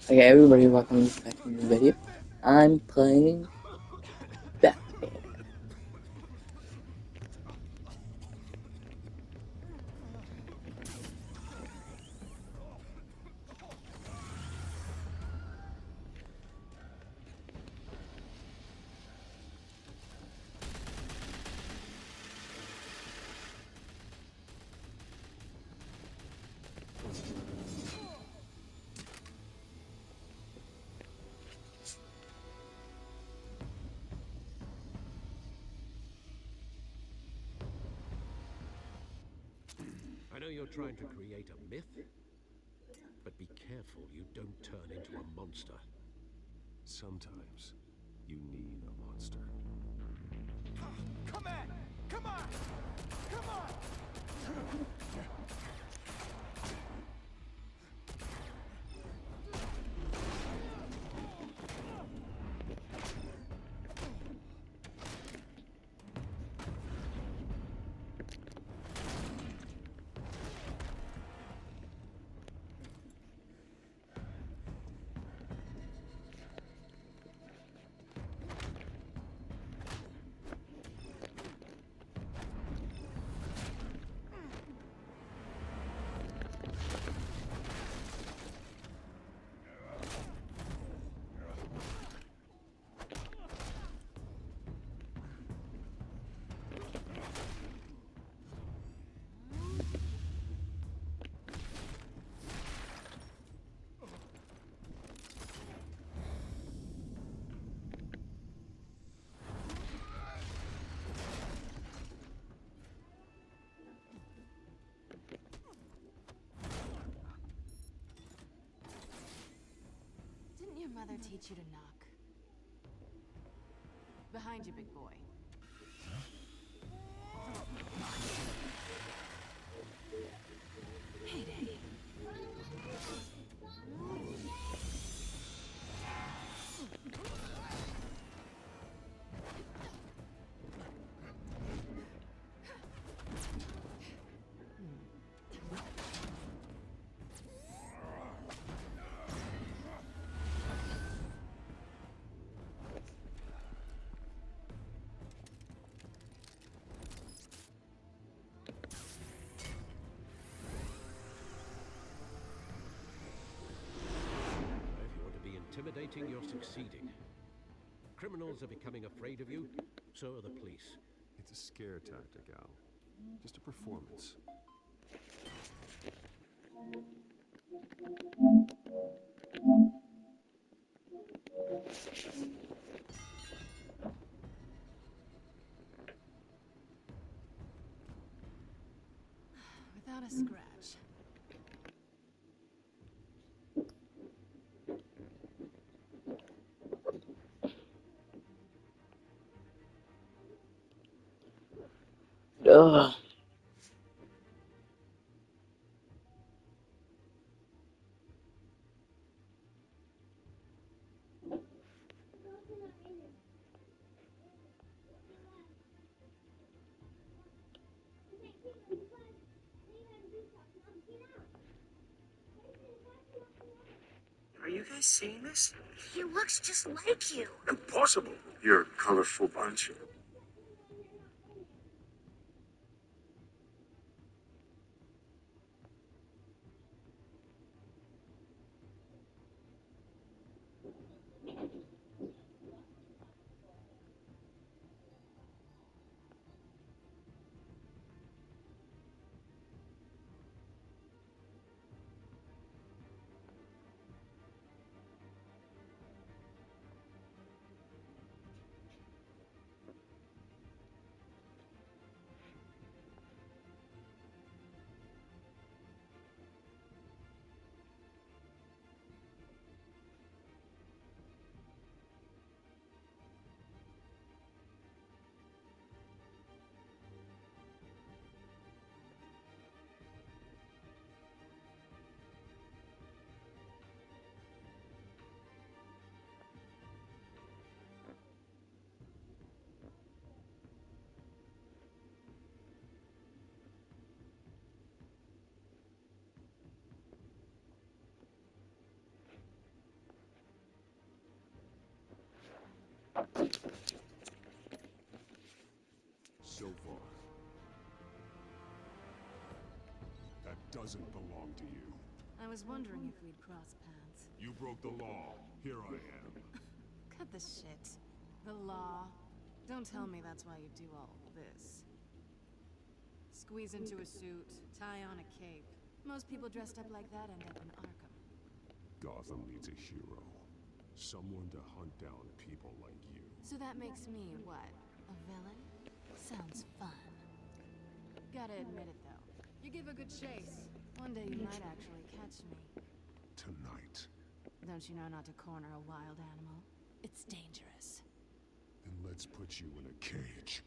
Okay, everybody, welcome back to the video. I'm playing Batman. I know you're trying to create a myth, but be careful you don't turn into a monster. Sometimes you need a monster. Come on! Come on! Come on! Didn't your mother teach you to knock? Behind you, big boy. Payday. If you want to be intimidating, you're succeeding. Criminals are becoming afraid of you, so are the police. It's a scare tactic, Al. Just a performance. Without a scratch. Ugh. Are you guys seeing this? He looks just like you. Impossible. You're a colorful bunch. doesn't belong to you. I was wondering if we'd cross paths. You broke the law. Here I am. Cut the shit. The law. Don't tell me that's why you do all this. Squeeze into a suit, tie on a cape. Most people dressed up like that end up in Arkham. Gotham needs a hero. Someone to hunt down people like you. So that makes me, what, a villain? Sounds fun. Gotta admit it, though. You give a good chase. One day you might actually catch me. Tonight. Don't you know not to corner a wild animal? It's dangerous. Then let's put you in a cage.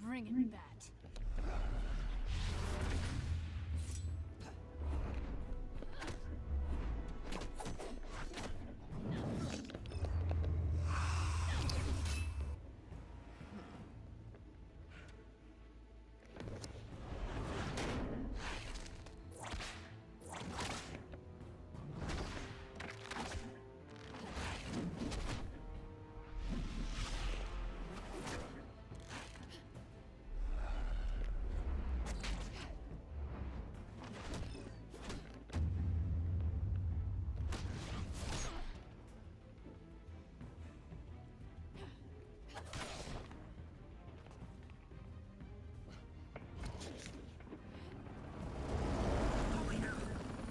Bring it, Bat.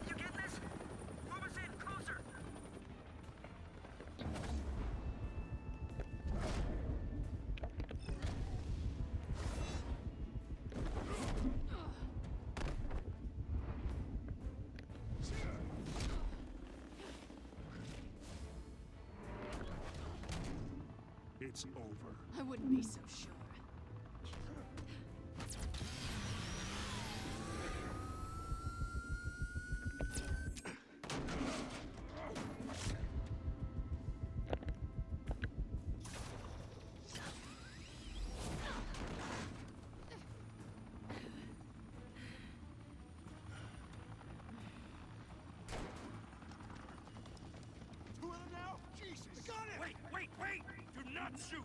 You get this? Move us in, closer! It's over. I wouldn't be so sure. Two of them now? Jesus! I got it! Wait! Do not shoot!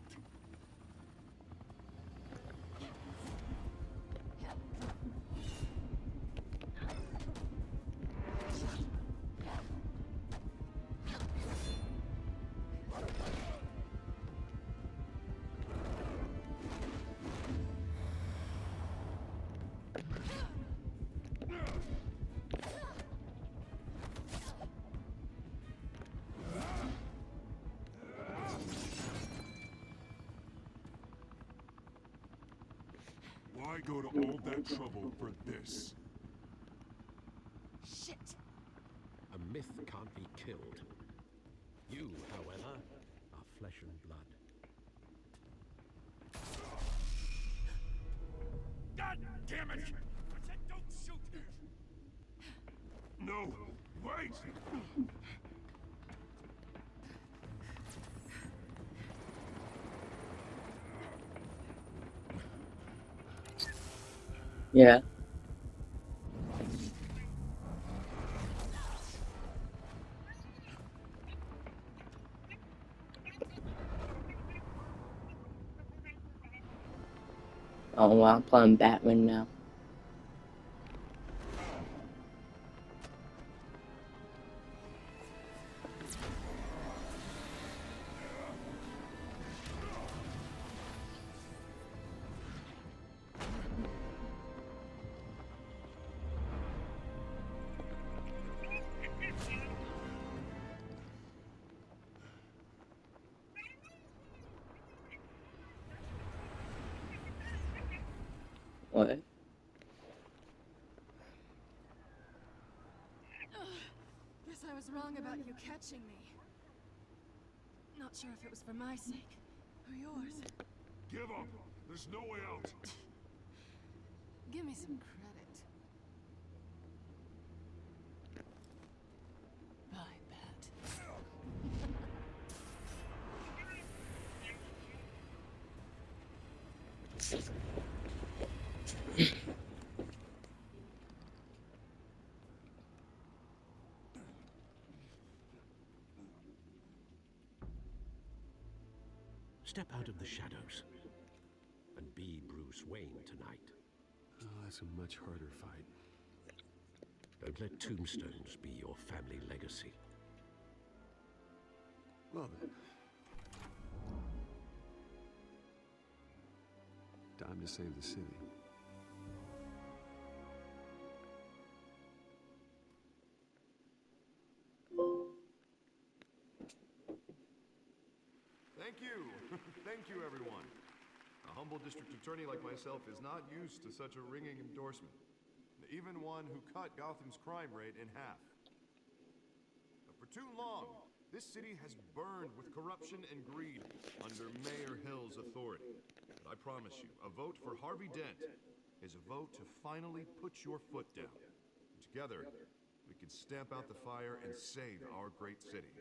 Why go to all that trouble for this? Shit! A myth can't be killed. You, however, are flesh and blood. God damn it! I said don't shoot! No! Wait! Yeah. Oh, well, I'm playing Batman now. What? Guess I was wrong about you catching me. Not sure if it was for my sake or yours. Give up! There's no way out! Give me some credit. Bye, Bat. Step out of the shadows and be Bruce Wayne tonight. Oh, that's a much harder fight. Don't let tombstones be your family legacy. Well then. Time to save the city. Thank you. Thank you, everyone. A humble district attorney like myself is not used to such a ringing endorsement. Even one who cut Gotham's crime rate in half. But for too long, this city has burned with corruption and greed under Mayor Hill's authority. But I promise you, a vote for Harvey Dent is a vote to finally put your foot down. Together, we can stamp out the fire and save our great city.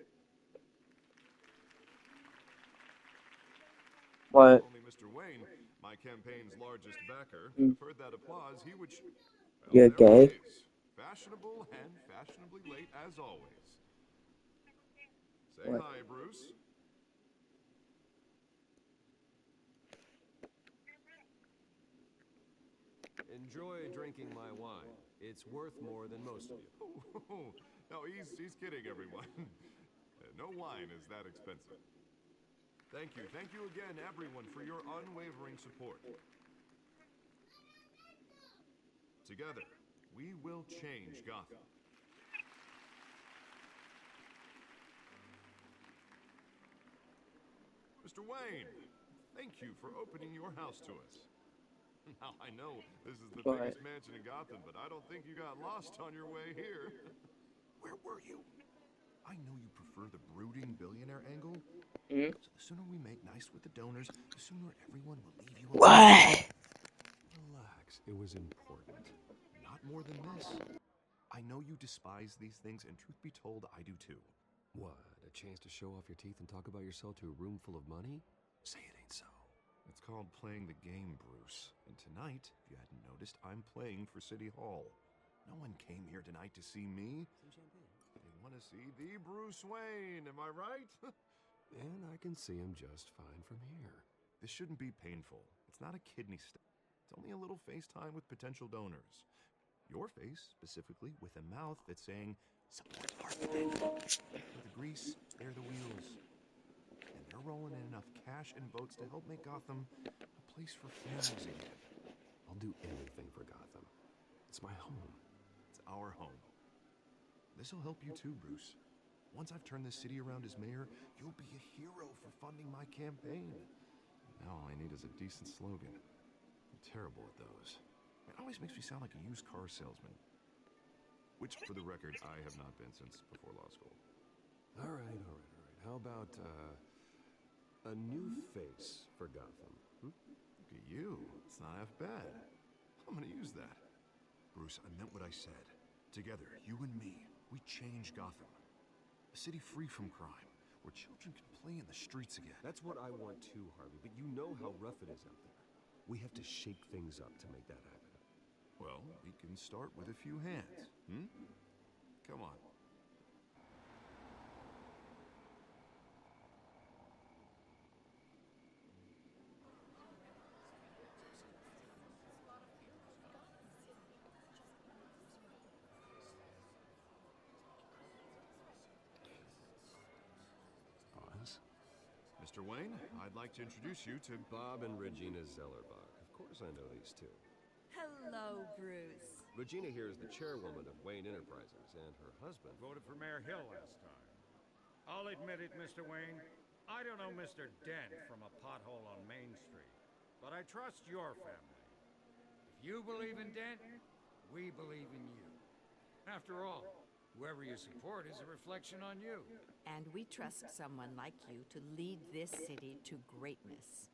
What? Only Mr. Wayne, my campaign's largest backer, heard that applause, he would... Well, You're there gay? he is. Fashionable and fashionably late as always. Say What? hi, Bruce. Enjoy drinking my wine. It's worth more than most of you. No, he's kidding, everyone. No wine is that expensive. Thank you again, everyone, for your unwavering support. Together, we will change Gotham. Mr. Wayne, thank you for opening your house to us. Now, I know this is the What? biggest mansion in Gotham, but I don't think you got lost on your way here. Where were you? I know you prefer the brooding billionaire angle. Hmm? So the sooner we make nice with the donors, the sooner everyone will leave you alone. What? Relax, it was important. Not more than this. I know you despise these things, and truth be told, I do too. What, a chance to show off your teeth and talk about yourself to a room full of money? Say it ain't so. It's called playing the game, Bruce. And tonight, if you hadn't noticed, I'm playing for City Hall. No one came here tonight to see me. They want to see the Bruce Wayne, am I right? And I can see him just fine from here. This shouldn't be painful. It's not a kidney stone. It's only a little FaceTime with potential donors. Your face, specifically, with a mouth that's saying, support Harvey Dent. With the grease, spare the wheels. And they're rolling in enough cash and votes to help make Gotham a place for families again. I'll do anything for Gotham. It's my home. It's our home. This'll help you too, Bruce. Once I've turned this city around as mayor, you'll be a hero for funding my campaign. Now all I need is a decent slogan. I'm terrible at those. It always makes me sound like a used car salesman. Which, for the record, I have not been since before law school. All right. How about, a new face for Gotham? Look at you. It's not half bad. I'm gonna use that. Bruce, I meant what I said. Together, you and me, we change Gotham. A city free from crime, where children can play in the streets again. That's what I want too, Harvey, but you know how rough it is out there. We have to shake things up to make that happen. Well, we can start with a few hands, Come on. Oz? Mr. Wayne, I'd like to introduce you to Bob and Regina Zellerbach. Of course I know these two. Hello, Bruce. Regina here is the chairwoman of Wayne Enterprises, and her husband... Voted for Mayor Hill last time. I'll admit it, Mr. Wayne. I don't know Mr. Dent from a pothole on Main Street, but I trust your family. If you believe in Dent, we believe in you. After all, whoever you support is a reflection on you. And we trust someone like you to lead this city to greatness.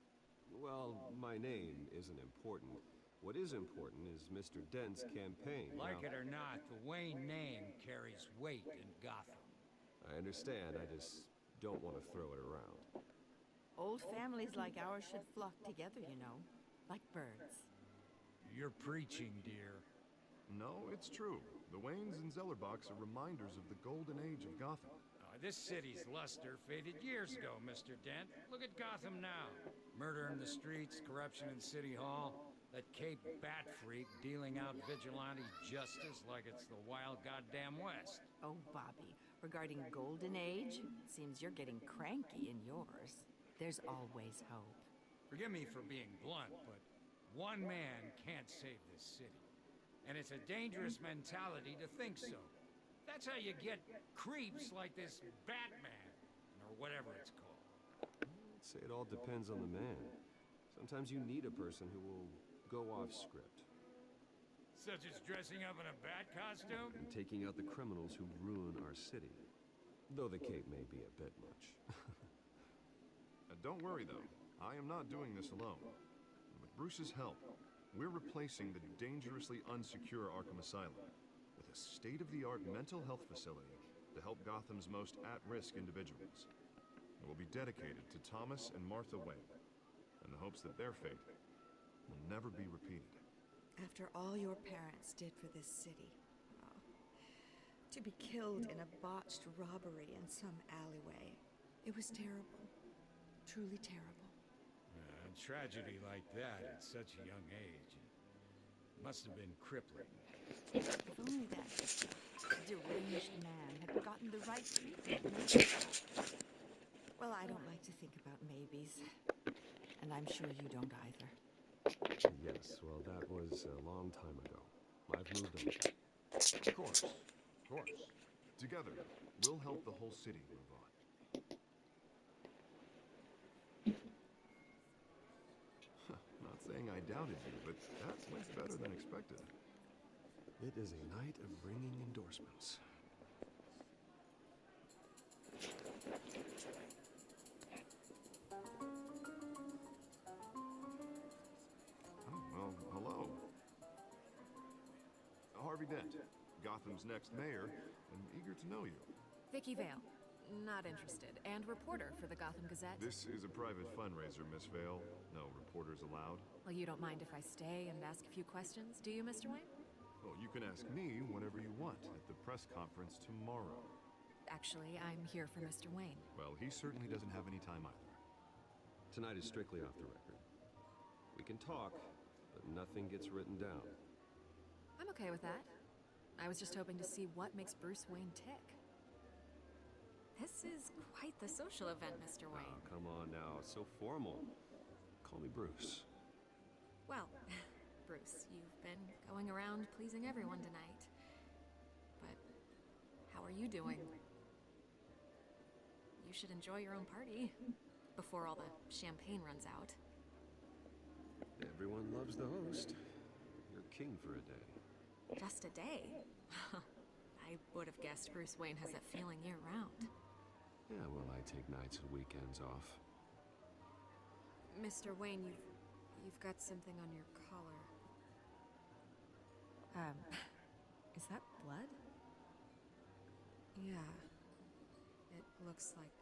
Well, my name isn't important. What is important is Mr. Dent's campaign. Like Now, it or not, the Wayne name carries weight in Gotham. I understand, I just don't want to throw it around. Old families like ours should flock together, you know, like birds. You're preaching, dear. No, it's true. The Waynes and Zellerbachs are reminders of the golden age of Gotham. This city's luster faded years ago, Mr. Dent. Look at Gotham now. Murder in the streets, corruption in City Hall. That Cape Bat freak dealing out vigilante justice like it's the wild goddamn West. Oh, Bobby, regarding Golden Age, seems you're getting cranky in yours. There's always hope. Forgive me for being blunt, but one man can't save this city. And it's a dangerous mentality to think so. That's how you get creeps like this Batman, or whatever it's called. I'd say it all depends on the man. Sometimes you need a person who will go off script. Such as dressing up in a bat costume? And taking out the criminals who ruin our city. Though the cape may be a bit much. Don't worry, though. I am not doing this alone. With Bruce's help, we're replacing the dangerously unsecure Arkham Asylum with a state-of-the-art mental health facility to help Gotham's most at-risk individuals. It will be dedicated to Thomas and Martha Wayne, in the hopes that their fate will never be repeated. After all your parents did for this city, oh, to be killed in a botched robbery in some alleyway, it was terrible. Truly terrible. A tragedy like that at such a young age must have been crippling. If only that deranged man had gotten the right treatment. Well, I don't like to think about maybes. And I'm sure you don't either. Yes, well, that was a long time ago. I've moved on. Of course. Together, we'll help the whole city move on. Not saying I doubted you, but that went better than expected. It is a night of ringing endorsements. Oh, well, hello. Harvey Dent, Gotham's next mayor, and eager to know you. Vicky Vale. Not interested. And reporter for the Gotham Gazette. This is a private fundraiser, Miss Vale. No reporters allowed. Well, you don't mind if I stay and ask a few questions, do you, Mr. Wayne? Well, you can ask me whenever you want at the press conference tomorrow. Actually, I'm here for Mr. Wayne. Well, he certainly doesn't have any time either. Tonight is strictly off the record. We can talk, but nothing gets written down. I'm okay with that. I was just hoping to see what makes Bruce Wayne tick. This is quite the social event, Mr. Wayne. Oh, come on now. It's so formal. Call me Bruce. Well, Bruce, you've been going around pleasing everyone tonight. But how are you doing? You should enjoy your own party before all the champagne runs out. Everyone loves the host. You're king for a day. Just a day? I would have guessed Bruce Wayne has that feeling year-round. Yeah, well, I take nights and weekends off. Mr. Wayne, you've got something on your collar. Is that blood? Yeah. It looks like...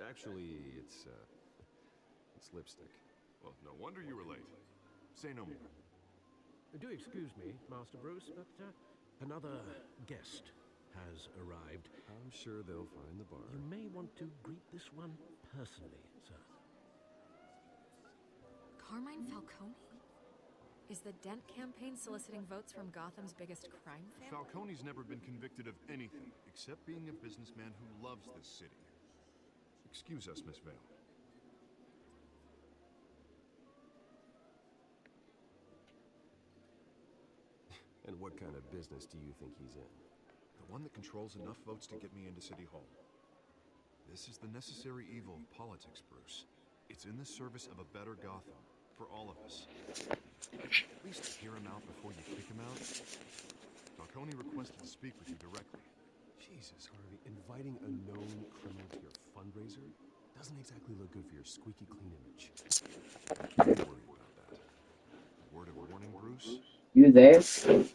Actually, it's lipstick. Well, no wonder you were late. Say no more. Do excuse me, Master Bruce, but another guest has arrived. I'm sure they'll find the bar. You may want to greet this one personally, sir. Carmine Falcone? Is the Dent campaign soliciting votes from Gotham's biggest crime family? Falcone's never been convicted of anything except being a businessman who loves this city. Excuse us, Miss Vale. And what kind of business do you think he's in? The one that controls enough votes to get me into City Hall. This is the necessary evil of politics, Bruce. It's in the service of a better Gotham, for all of us. At least hear him out before you kick him out. Falcone requested to speak with you directly. Jesus, Harvey, inviting a known criminal to your fundraiser doesn't exactly look good for your squeaky clean image. Don't worry about that. Word of warning, Bruce? You there? Play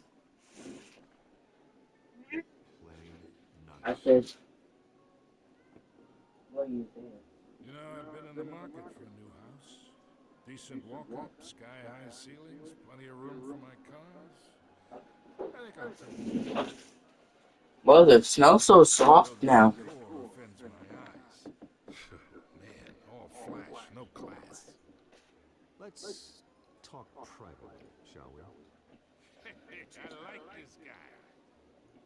nice. I said, what are you there? You know, I've been in the market for a new house. Decent walk-up, sky-high ceilings, plenty of room for my cars. I think I'll take it. Well, it smells so soft now. Decor offends my eyes. Man, all flash, no class. Let's private, shall we? I like this guy.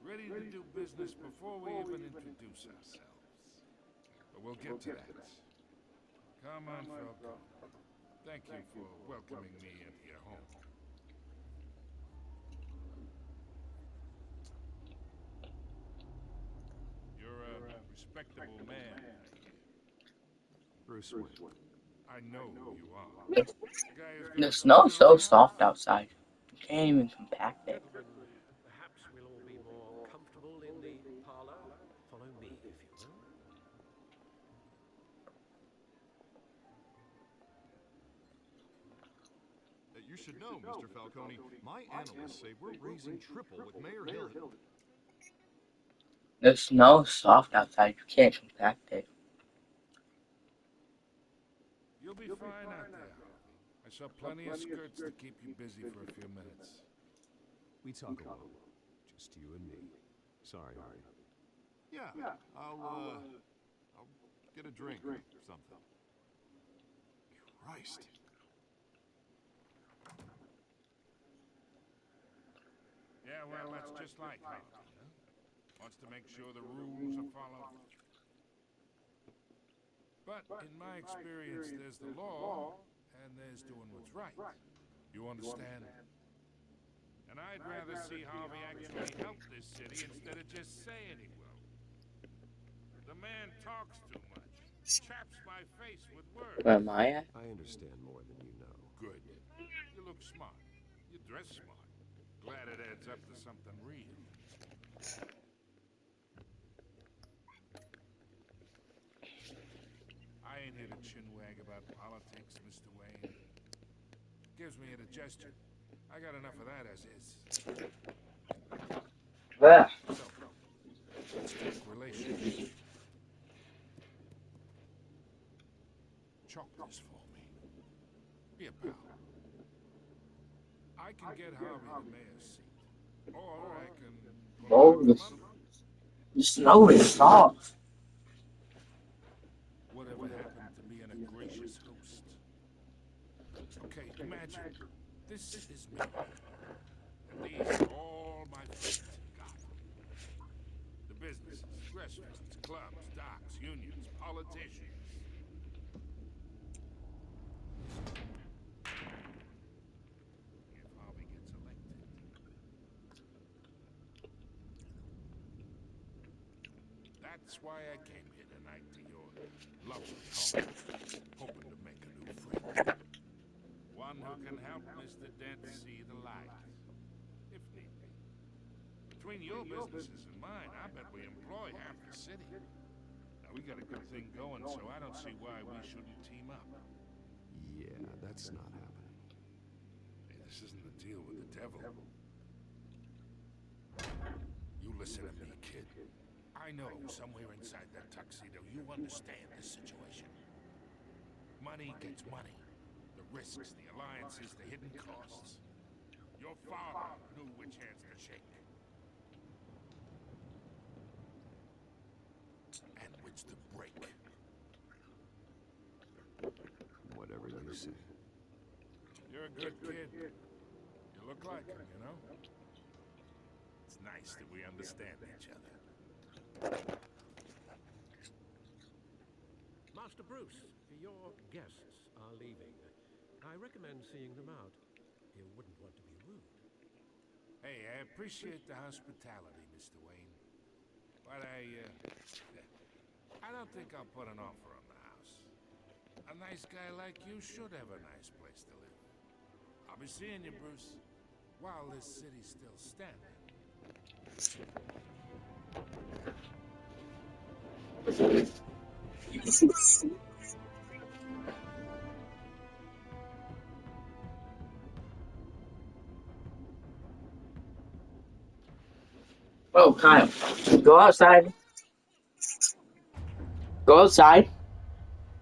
Ready to do business before we even introduce ourselves. But we'll get to that. Come on, Falcone. Thank you for welcoming me into your home. You're a respectable man, I hear. Bruce Wayne. I know you are. The snow's so soft outside. You can't even compact it. Perhaps we'll all be more comfortable in the parlor. Follow me, if you will. You should know, Mr. Falcone, my analysts say we're raising triple with Mayor Hill. The snow's soft outside. You can't compact it. You'll be fine out there. I saw plenty of skirts to keep you busy for a few minutes. We talk alone. Just you and me. Sorry, Harvey. Yeah, I'll get a drink or something. Christ. Yeah, well, that's just like Harvey, huh? Wants to make sure the rules are followed. But in my experience, there's the law, and there's doing what's right. You understand? And I'd rather see Harvey actually help this city instead of just saying he will. The man talks too much. Chaps my face with words. Where am I at? I understand more than you know. Good. You look smart. You dress smart. Glad it adds up to something real. I ain't here to chinwag about politics, Mr. Wayne. Gives me indigestion. I got enough of that as is. Yeah. So, let's talk relations. Chalk this for me. Be a pal. I can get Harvey the mayor's seat. Or I can Oh, the snow is soft. Whatever happened to being a gracious host? Okay, imagine. This is me. And these are all my friends in Gotham. The businesses, restaurants, clubs, docks, unions, politicians. If Harvey gets elected. That's why I came here tonight to your lovely home, hoping to make a new friend. One who can help Mr. Dent see the light, if need be. Between your businesses and mine, I bet we employ half the city. Now, we got a good thing going, so I don't see why we shouldn't team up. Yeah, that's not happening. Hey, this isn't a deal with the devil. You listen to me, kid. I know somewhere inside that tuxedo you understand this situation. Money gets money. The risks, the alliances, the hidden costs. Your father knew which hands to shake. And which to break. Whatever you say. You're a good kid. You look like him, you know? It's nice that we understand each other. Master Bruce, your guests are leaving. I recommend seeing them out. You wouldn't want to be rude. Hey, I appreciate the hospitality, Mr. Wayne. But I don't think I'll put an offer on the house. A nice guy like you should have a nice place to live. I'll be seeing you, Bruce, while this city's still standing. Oh, Kyle, go outside. Go outside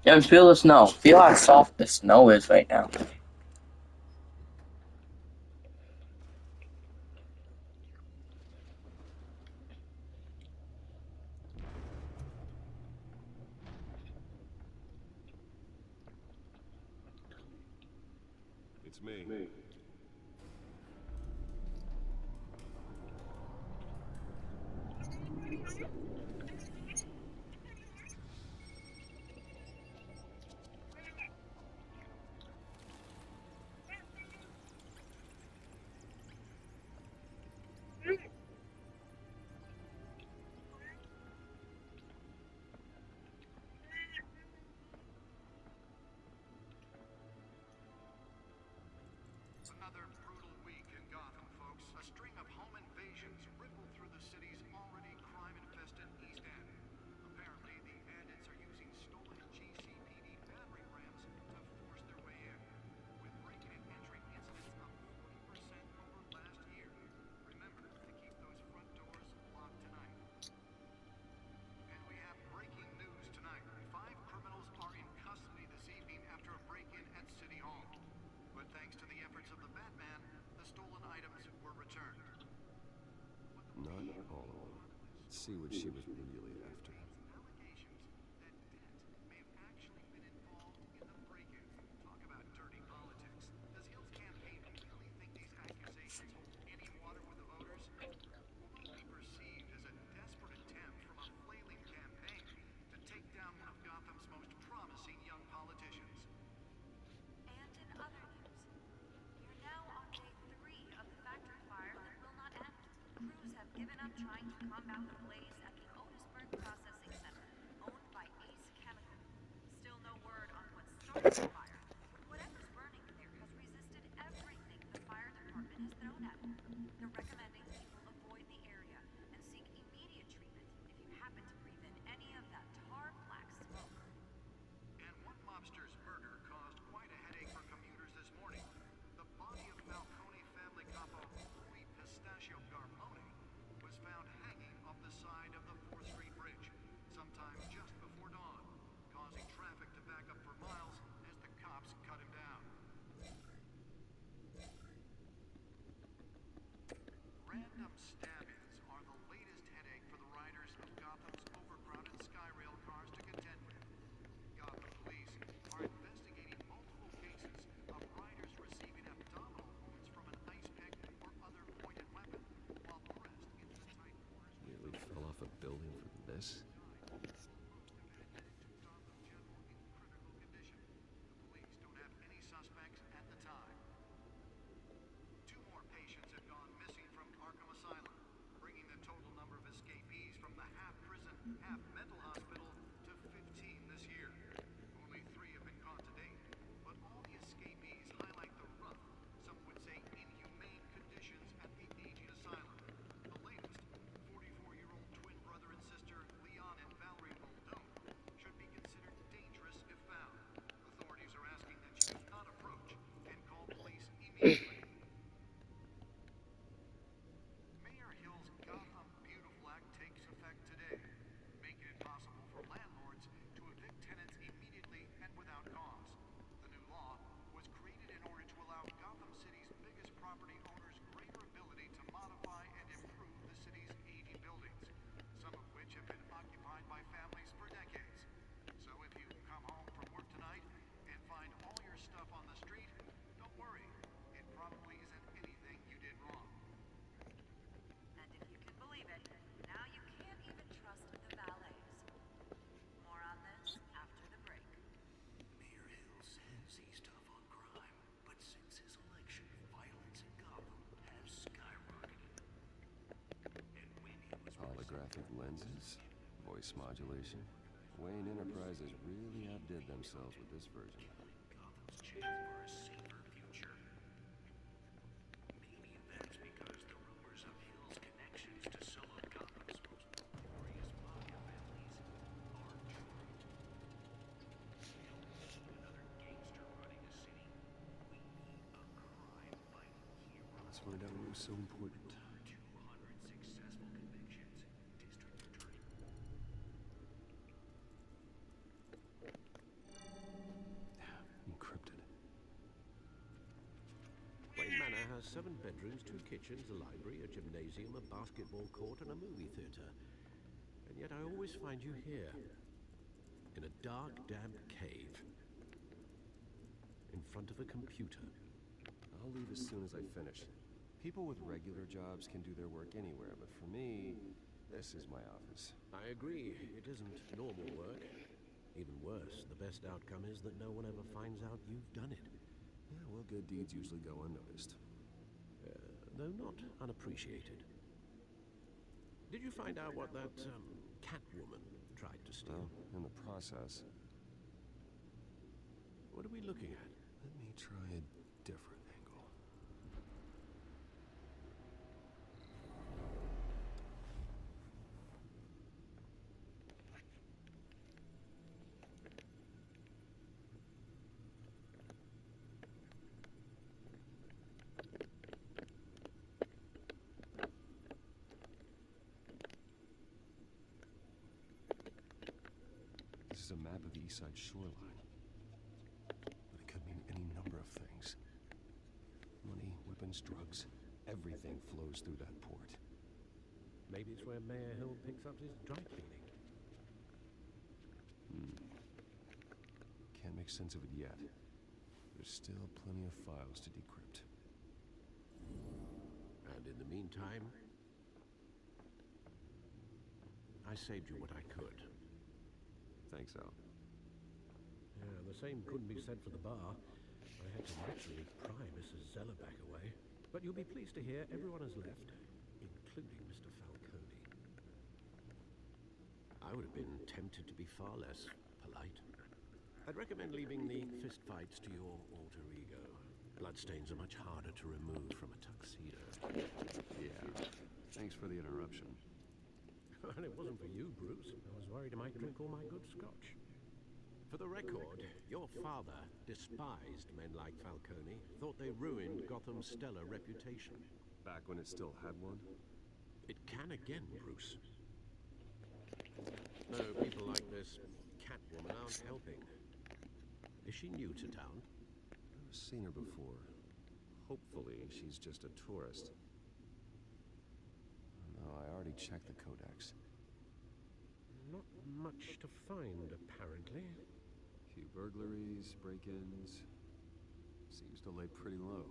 and feel the snow. Feel how soft the snow is right now. It's me. Another brutal week in Gotham, folks. A string of home invasions rippled through the city's already crime-infested East End. Apparently, the bandits are using stolen GCPD battering rams to force their way in, with break-in and entry incidents up 40% over last year. Remember to keep those front doors locked tonight. And we have breaking news tonight. 5 criminals are in custody this evening after a break-in at City Hall. But thanks to the efforts of the Batman, the stolen items were returned. Not all of them. Let's see what she was really after. Allegations that Dent may have actually been involved in the break-in. Talk about dirty politics. Does Hill's campaign really think these accusations hold any water with the voters? Will it be perceived as a desperate attempt from a flailing campaign to take down one of Gotham's most promising young politicians? And in other news, we are now on day 3 of the factory fire that will not end. Crews have given up trying to calm down the blaze at the Otisburg Processing Center, owned by Ace Chemical. Still no word on what started the fire, but whatever's burning there has resisted everything the fire department has thrown at it. They're recommending people avoid the area and seek immediate treatment if you happen to breathe in any of that tar black smoke. And one mobster's murder caused quite a headache for commuters this morning. The body of Falcone family capo Louis Pistachio Garmone was found hanging off the side of the 4th Street Bridge, sometime just before dawn, causing traffic to back up for miles as the cops cut him down. Random stabbings are the latest headache for the riders of Gotham's overcrowded Skyrail cars to contend with. Gotham police are investigating multiple cases of riders receiving abdominal wounds from an ice pick or other pointed weapon while pressed into the tight quarters. Nearly fell off a building for this. Gotham General in critical condition. The police don't have any suspects at the time. 2 more patients have gone missing from Arkham Asylum, bringing the total number of escapees from the half-prison, half-mental hospital to 15 this year. Only 3 have been caught to date, but all the escapees highlight the rough, some would say inhumane conditions at the aging asylum. The latest, 44-year-old twin brother and sister Leon and Valerie Muldoon, should be considered dangerous if found. Authorities are asking that you do not approach and call police immediately. Mayor Hill's Gotham Beautiful Act takes effect today, making it possible for landlords to evict tenants immediately and without cause. The new law was created in order to allow Gotham City's biggest property owners greater ability to modify and improve the city's aging buildings, some of which have been occupied by families for decades. So if you come home from work tonight and find all your stuff on the street, don't worry. It probably isn't anything you did wrong. And if you can believe it, now you can't even trust the valets. More on this after the break. Mayor Hill says he's tough on crime, but since his election, violence in Gotham has skyrocketed. And when he was Holographic lenses, voice modulation. Wayne Enterprises really outdid themselves with this version. Gotham's chance for a safer future. Maybe that's because the rumors of Hill's connections to some of Gotham's most glorious mafia families are true. Hill, another gangster running a city. We need a crime-fighting hero. Let's find out what was so important. 200 successful convictions. District Attorney. Encrypted. Wayne Manor has 7 bedrooms, 2 kitchens, a library, a gymnasium, a basketball court, and a movie theater. And yet I always find you here, in a dark, damp cave, in front of a computer. I'll leave as soon as I finish. People with regular jobs can do their work anywhere, but for me, This is my office. I agree, it isn't normal work. Even worse, the best outcome is that no one ever finds out you've done it. Yeah, well, good deeds usually go unnoticed. Though not unappreciated. Did you find out what that, Catwoman tried to steal? Well, in the process. What are we looking at? Let me try a different angle. This is a map of the East Side shoreline. But it could mean any number of things. Money, weapons, drugs, everything flows through that port. Maybe it's where Mayor Hill picks up his dry cleaning. Can't make sense of it yet. There's still plenty of files to decrypt. And in the meantime, I saved you what I could. Thanks, Al. Yeah, the same couldn't be said for the bar. I had to literally pry Mrs. Zeller back away. But you'll be pleased to hear everyone has left, including Mr. Falcone. I would have been tempted to be far less polite. I'd recommend leaving the fistfights to your alter ego. Bloodstains are much harder to remove from a tuxedo. Yeah. Thanks for the interruption. And it wasn't for you, Bruce. I was worried I might drink all my good scotch. For the record, your father despised men like Falcone, thought they ruined Gotham's stellar reputation. Back when it still had one? It can again, Bruce. No, people like this Catwoman aren't helping. Is she new to town? I've seen her before. Hopefully, she's just a tourist. No, I already checked the codex. Not much to find, apparently. Few burglaries, break-ins. Seems to lay pretty low.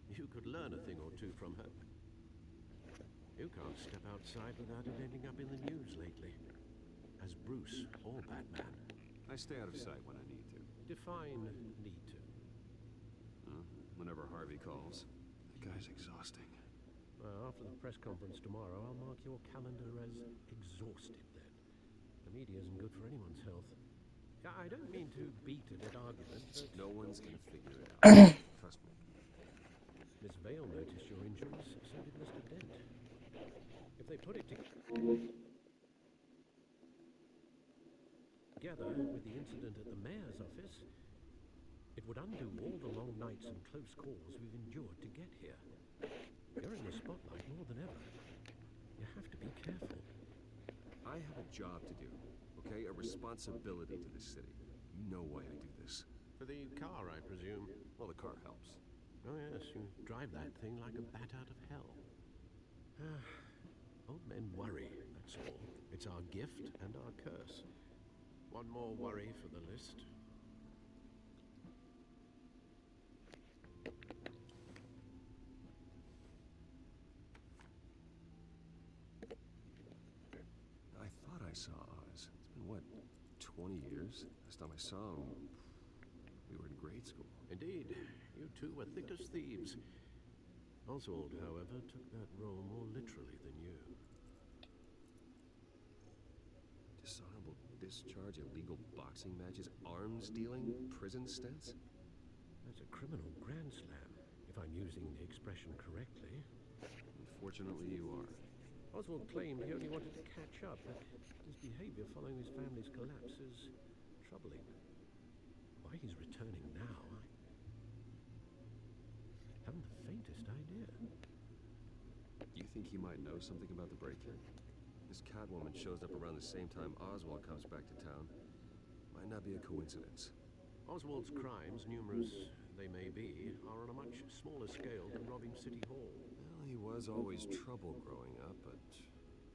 You could learn a thing or two from her. You can't step outside without it ending up in the news lately. As Bruce or Batman. I stay out of sight when I need to. Define need to. Whenever Harvey calls. The guy's exhausting. Well, after the press conference tomorrow, I'll mark your calendar as exhausted then. The media isn't good for anyone's health. I don't mean to beat a dead argument, but... No one's gonna figure it out. Trust me. Miss Vale noticed your injuries, so did Mr. Dent. If they put it together with the incident at the mayor's office, it would undo all the long nights and close calls we've endured to get here. You're in the spotlight more than ever. You have to be careful. I have a job to do, okay? A responsibility to this city. You know why I do this. For the car, I presume. Well, the car helps. Oh yes, you drive that thing like a bat out of hell. Old men worry, that's all. It's our gift and our curse. One more worry for the list. I thought I saw Oz. It's been, what, 20 years? Last time I saw him, we were in grade school. Indeed, you two were thick as thieves. Oswald, however, took that role more literally than you. Dishonorable discharge, illegal boxing matches, arms dealing, prison stints? That's a criminal grand slam, if I'm using the expression correctly. Unfortunately, you are. Oswald claimed he only wanted to catch up, but his behavior following his family's collapse is troubling. Why he's returning now, I haven't the faintest idea. You think he might know something about the break-in? This Catwoman shows up around the same time Oswald comes back to town. Might not be a coincidence. Oswald's crimes, numerous they may be, are on a much smaller scale than robbing City Hall. Well, he was always trouble growing up, but it's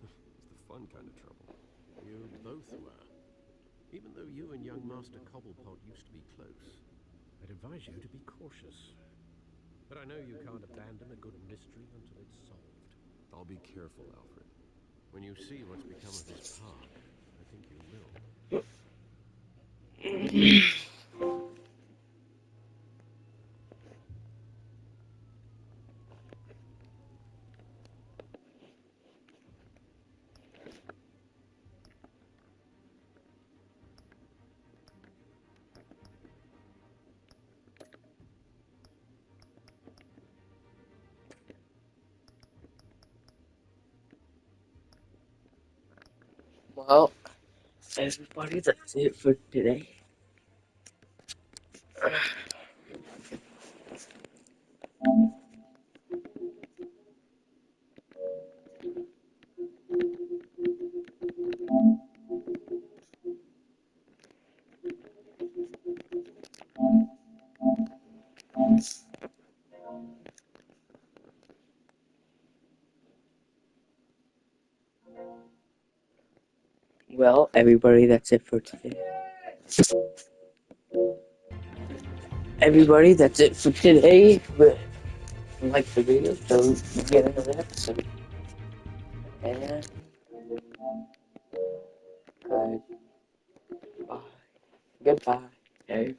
the fun kind of trouble. You both were. Even though you and young Master Cobblepot used to be close, I'd advise you to be cautious. But I know you can't abandon a good mystery until it's solved. I'll be careful, Alfred. When you see what's become of this park, I think you will. Well, everybody, that's it for today. Well, everybody, that's it for today. Everybody, that's it for today. But like the video, so you get another episode. And goodbye, everyone.